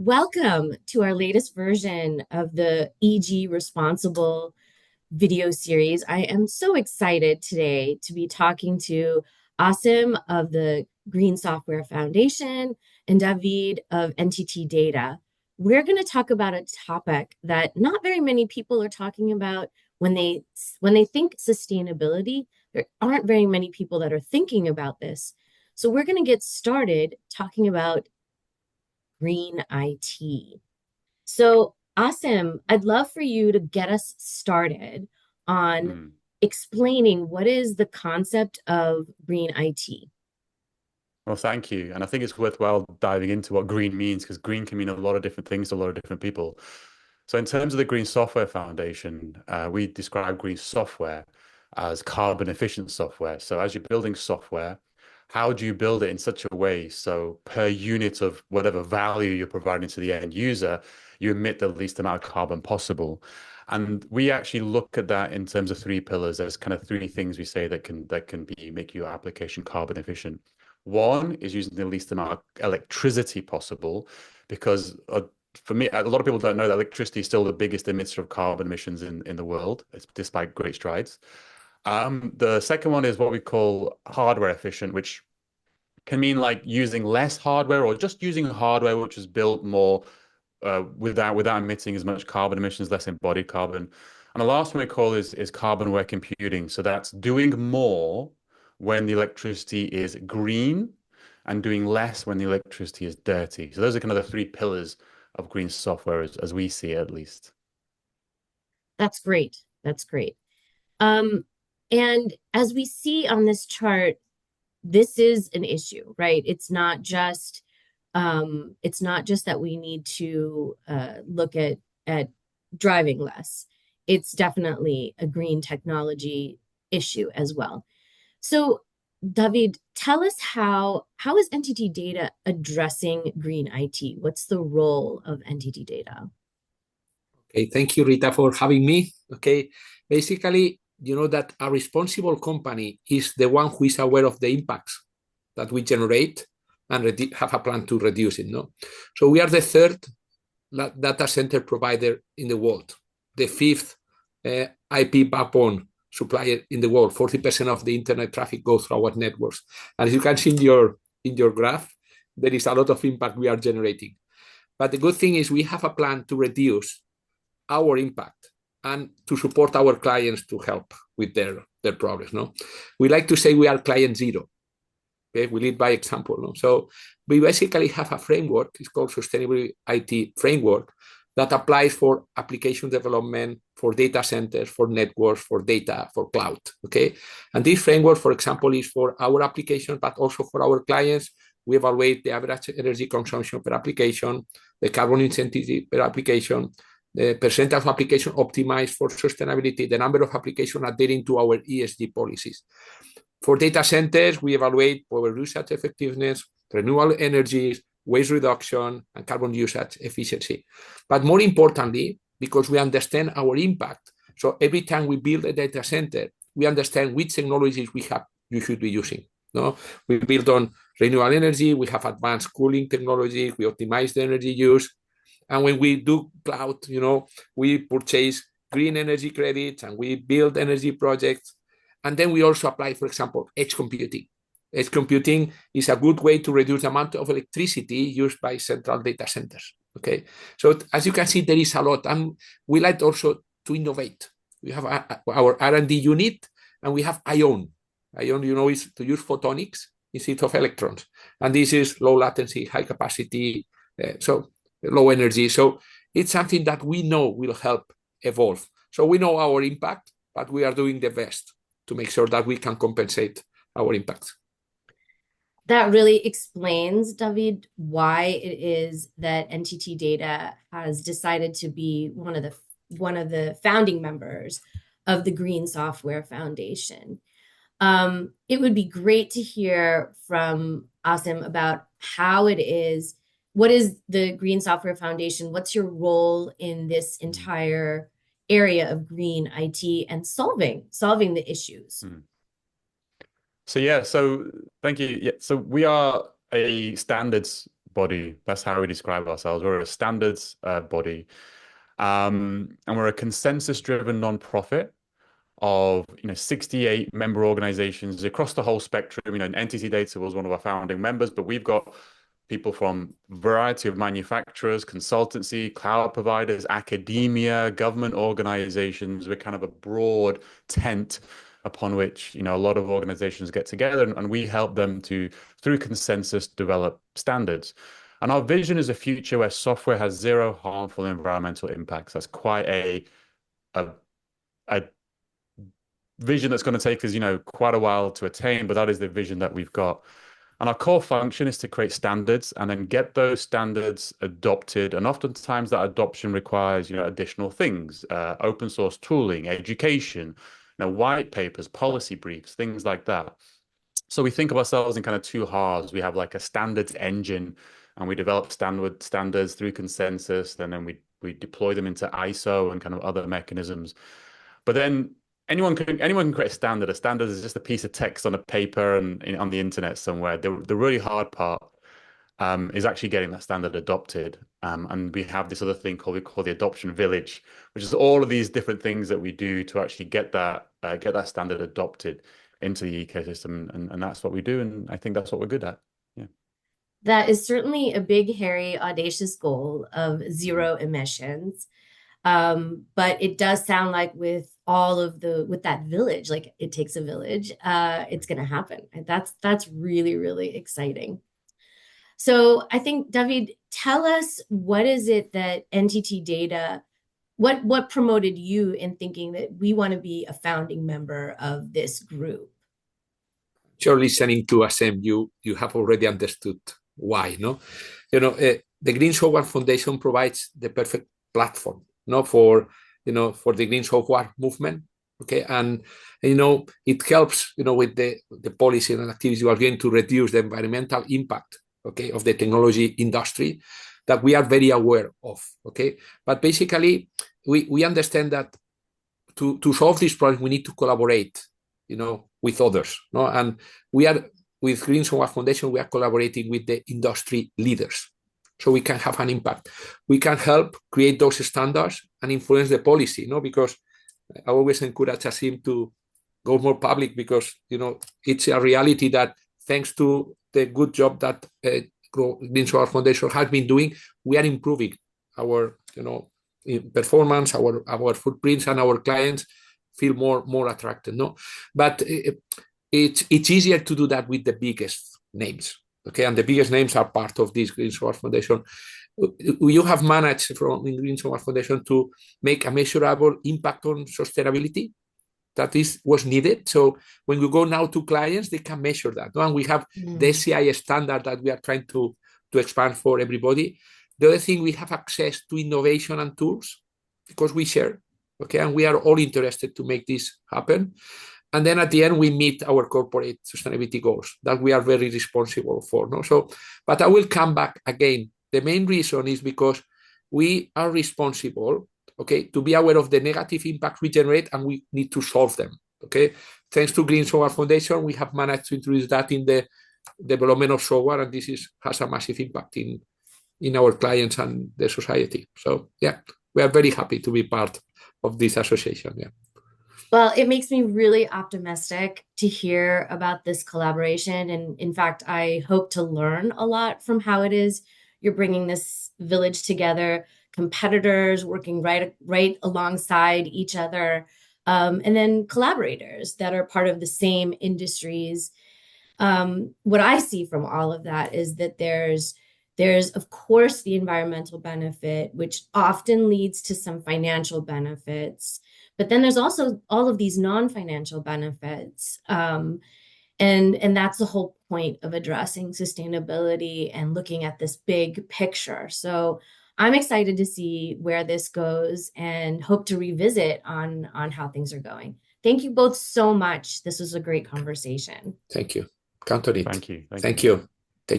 Welcome to our latest version of the EG Responsible video series. I am so excited today to be talking to Asim of the Green Software Foundation and David of NTT Data. We're going to talk about a topic that not very many people are talking about when they think sustainability. There aren't very many people that are thinking about this. So we're going to get started talking about green IT. So, Asim, I'd love for you to get us started on Mm. explaining what is the concept of green IT. Well, thank you. And I think it's worthwhile diving into what green means because green can mean a lot of different things to a lot of different people. So, in terms of the Green Software Foundation, we describe green software as carbon efficient software. So, as you're building software, how do you build it in such a way so per unit of whatever value you're providing to the end user, you emit the least amount of carbon possible? And we actually look at that in terms of three pillars. There's kind of three things we say that can be make your application carbon efficient. One is using the least amount of electricity possible, because for me, a lot of people don't know that electricity is still the biggest emitter of carbon emissions in the world, despite great strides. The second one is what we call hardware efficient, which can mean like using less hardware or just using hardware which is built more without emitting as much carbon emissions, less embodied carbon. And the last one we call is carbon-aware computing. So that's doing more when the electricity is green and doing less when the electricity is dirty. So those are kind of the three pillars of green software as we see it, at least. That's great. That's great. Um, and as we see on this chart, this is an issue, right? It's not just that we need to look at driving less. It's definitely a green technology issue as well. So, David, tell us how is NTT Data addressing green IT? What's the role of NTT Data? Okay, thank you, Rita, for having me. Okay, basically, you know that a responsible company is the one who is aware of the impacts that we generate and have a plan to reduce it. No, so we are the third data center provider in the world, the fifth IP backbone supplier in the world. 40% of the internet traffic goes through our networks, and as you can see in your graph, there is a lot of impact we are generating. But the good thing is we have a plan to reduce our impact and to support our clients to help with their problems. No, we like to say we are client zero. Okay, we lead by example. No? So we basically have a framework. It's called Sustainable IT Framework that applies for application development, for data centers, for networks, for data, for cloud. Okay, and this framework, for example, is for our application, but also for our clients. We evaluate the average energy consumption per application, the carbon intensity per application, the percentage of application optimized for sustainability, the number of applications adhering to our ESG policies. For data centers, we evaluate power usage effectiveness, renewable energies, waste reduction, and carbon usage efficiency. But more importantly, because we understand our impact, so every time we build a data center, we understand which technologies you should be using. No, we build on renewable energy, we have advanced cooling technologies, we optimize the energy use, and when we do cloud, we purchase green energy credits and we build energy projects. And then we also apply, for example, edge computing. Edge computing is a good way to reduce the amount of electricity used by central data centers. Okay, so as you can see, there is a lot, and we like also to innovate. We have our R&D unit, and we have ION. ION, is to use photonics instead of electrons, and this is low latency, high capacity, so low energy. So it's something that we know will help evolve. So we know our impact, but we are doing the best to make sure that we can compensate our impact. That really explains, David, why it is that NTT Data has decided to be one of the founding members of the Green Software Foundation. It would be great to hear from Asim about what is the Green Software Foundation? What's your role in this entire area of green IT and solving the issues? So thank you. Yeah, so we are a standards body. That's how we describe ourselves. We're a standards body, and we're a consensus-driven nonprofit of 68 member organizations across the whole spectrum. NTT Data was one of our founding members, but we've got people from a variety of manufacturers, consultancy, cloud providers, academia, government organizations. We're kind of a broad tent upon which a lot of organizations get together, and we help them to, through consensus, develop standards. And our vision is a future where software has zero harmful environmental impacts. That's quite a vision that's going to take us, quite a while to attain, but that is the vision that we've got. And our core function is to create standards and then get those standards adopted. And oftentimes that adoption requires, additional things, open source tooling, education, white papers, policy briefs, things like that. So we think of ourselves in kind of two halves. We have like a standards engine, and we develop standards through consensus, and then we deploy them into ISO and kind of other mechanisms. But then anyone can create a standard. A standard is just a piece of text on a paper and on the internet somewhere. The really hard part is actually getting that standard adopted. And we have this other thing we call the adoption village, which is all of these different things that we do to actually get that standard adopted into the ecosystem. And that's what we do. And I think that's what we're good at. Yeah. That is certainly a big, hairy, audacious goal of zero emissions. But it does sound like with that village, like it takes a village, it's going to happen. And that's really, really exciting. So I think, David, tell us, what is it that NTT Data, what promoted you in thinking that we want to be a founding member of this group? You're listening to Asim, you have already understood why, no? The Green Software Foundation provides the perfect platform, for the green software movement. Okay, and it helps, with the policy and activities you are going to reduce the environmental impact, okay, of the technology industry that we are very aware of. Okay, but basically we understand that to solve this problem we need to collaborate, with others, no? And we are, with Green Software Foundation, we are collaborating with the industry leaders, so we can have an impact. We can help create those standards and influence the policy, because I always encourage Asim to go more public, because it's a reality that thanks to the good job that Green Software Foundation has been doing, we are improving our performance, our footprints, and our clients feel more attracted. No, but it's easier to do that with the biggest names. Okay, and the biggest names are part of this Green Software Foundation. You have managed from Green Software Foundation to make a measurable impact on sustainability. That was needed. So when we go now to clients, they can measure that. No? And we have the SCI standard that we are trying to expand for everybody. The other thing, we have access to innovation and tools because we share. Okay, and we are all interested to make this happen. And then at the end, we meet our corporate sustainability goals that we are very responsible for. No? So, but I will come back again. The main reason is because we are responsible, okay, to be aware of the negative impacts we generate, and we need to solve them. Okay, thanks to Green Software Foundation, we have managed to introduce that in the development of software, and this has a massive impact in our clients and the society. So yeah, we are very happy to be part of this association. Yeah. Well, it makes me really optimistic to hear about this collaboration. And in fact, I hope to learn a lot from how it is you're bringing this village together, competitors working right alongside each other, and then collaborators that are part of the same industries. What I see from all of that is that there's of course the environmental benefit, which often leads to some financial benefits, but then there's also all of these non-financial benefits. And that's the whole point of addressing sustainability and looking at this big picture. So I'm excited to see where this goes and hope to revisit on how things are going. Thank you both so much. This was a great conversation. Thank you. Count on it. Thank you. Thank you.